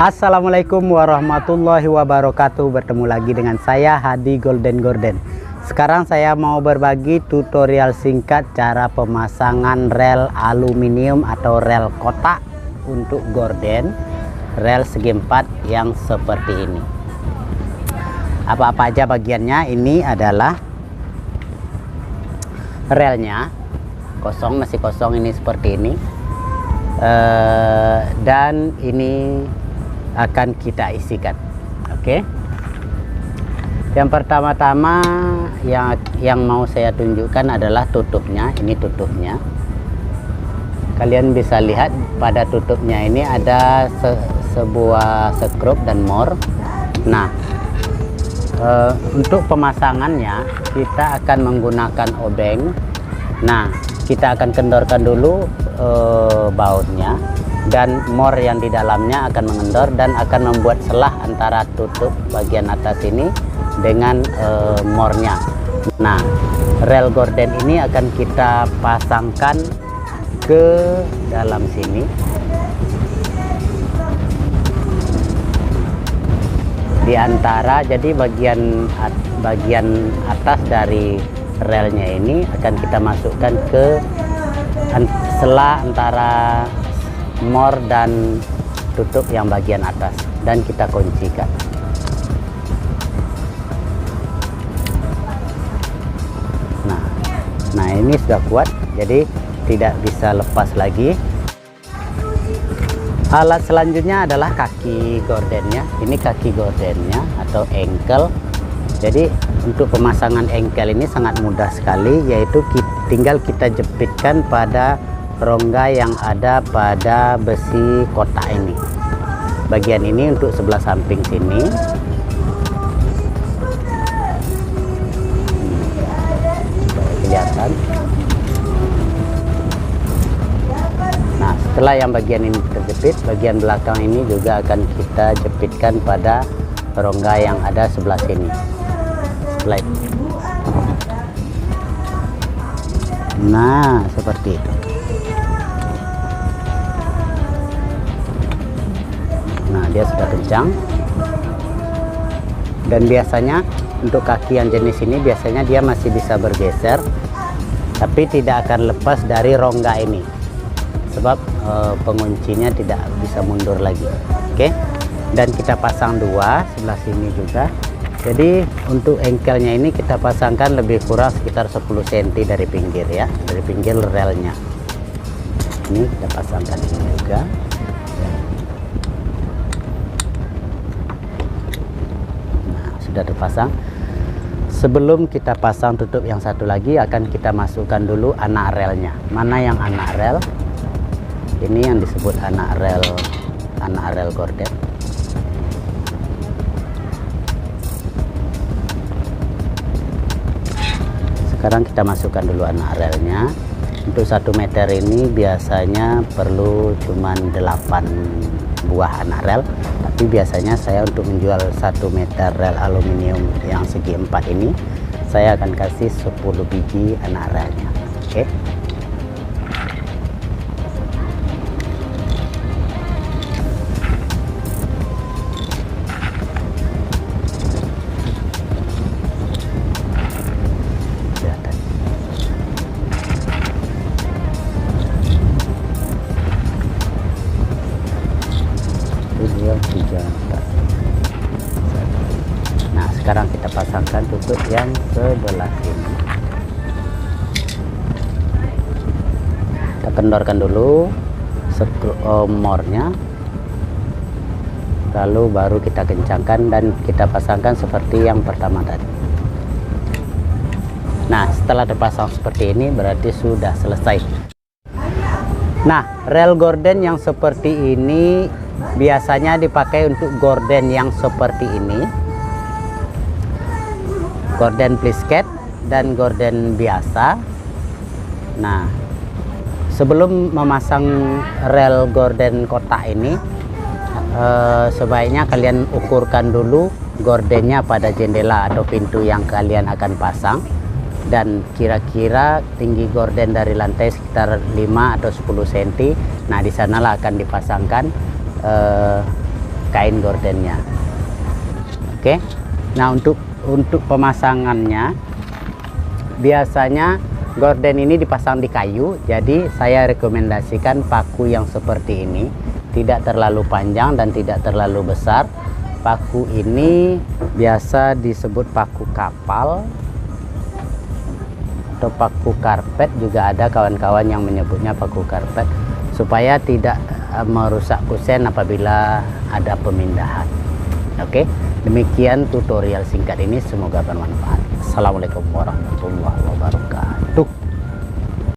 Assalamualaikum warahmatullahi wabarakatuh. Bertemu lagi dengan saya Hadi Golden Gorden. Sekarang saya mau berbagi tutorial singkat cara pemasangan rel aluminium atau rel kotak untuk gorden rel segi 4 yang seperti ini. Apa-apa aja bagiannya. Ini adalah relnya kosong, masih kosong, ini seperti ini. Dan ini akan kita isikan. Oke. Yang pertama-tama yang mau saya tunjukkan adalah tutupnya. Ini tutupnya. Kalian bisa lihat pada tutupnya ini ada sebuah skrup dan mor. Nah, untuk pemasangannya kita akan menggunakan obeng. Nah, kita akan kendorkan dulu bautnya, dan mor yang di dalamnya akan mengendor dan akan membuat selah antara tutup bagian atas ini dengan mornya. Nah, rel gorden ini akan kita pasangkan ke dalam sini. Di antara, jadi bagian atas dari relnya ini akan kita masukkan ke selah antara mor dan tutup yang bagian atas, dan kita kuncikan. Nah ini sudah kuat, jadi tidak bisa lepas lagi. Alat selanjutnya adalah kaki gordennya. Ini kaki gordennya atau engkel. Jadi untuk pemasangan engkel ini sangat mudah sekali, yaitu tinggal kita jepitkan pada rongga yang ada pada besi kotak ini. Bagian ini untuk sebelah samping sini. Kelihatan. Nah, setelah yang bagian ini terjepit, bagian belakang ini juga akan kita jepitkan pada rongga yang ada sebelah sini. Nah, seperti itu. Nah, dia sudah kencang. Dan biasanya untuk kaki yang jenis ini biasanya dia masih bisa bergeser, tapi tidak akan lepas dari rongga ini, sebab penguncinya tidak bisa mundur lagi. Oke. Dan kita pasang dua sebelah sini juga. Jadi untuk engkelnya ini kita pasangkan lebih kurang sekitar 10 cm dari pinggir ya, dari pinggir relnya. Ini kita pasangkan ini juga. Nah, sudah terpasang. Sebelum kita pasang tutup yang satu lagi, akan kita masukkan dulu anak relnya. Mana yang anak rel? Ini yang disebut anak rel gorden. Sekarang kita masukkan dulu anak relnya. Untuk 1 meter ini biasanya perlu cuman 8 buah anak rel, tapi biasanya saya untuk menjual 1 meter rel aluminium yang segi 4 ini, saya akan kasih 10 biji anak relnya. Oke. Nah, sekarang kita pasangkan tutup yang sebelah sini. Kita kendorkan dulu mornya, lalu baru kita kencangkan dan kita pasangkan seperti yang pertama tadi. Nah, setelah terpasang seperti ini berarti sudah selesai. Nah, rel gorden yang seperti ini biasanya dipakai untuk gorden yang seperti ini, gorden plisket dan gorden biasa. Nah, sebelum memasang rel gorden kotak ini, sebaiknya kalian ukurkan dulu gordennya pada jendela atau pintu yang kalian akan pasang, dan kira-kira tinggi gorden dari lantai sekitar 5 atau 10 cm. Nah, di sanalah akan dipasangkan kain gordennya. Oke. Nah, untuk pemasangannya biasanya gorden ini dipasang di kayu, jadi saya rekomendasikan paku yang seperti ini, tidak terlalu panjang dan tidak terlalu besar. Paku ini biasa disebut paku kapal atau paku karpet, juga ada kawan-kawan yang menyebutnya paku karpet, supaya tidak merusak kusen apabila ada pemindahan. Oke, demikian tutorial singkat ini, semoga bermanfaat. Assalamualaikum warahmatullahi wabarakatuh.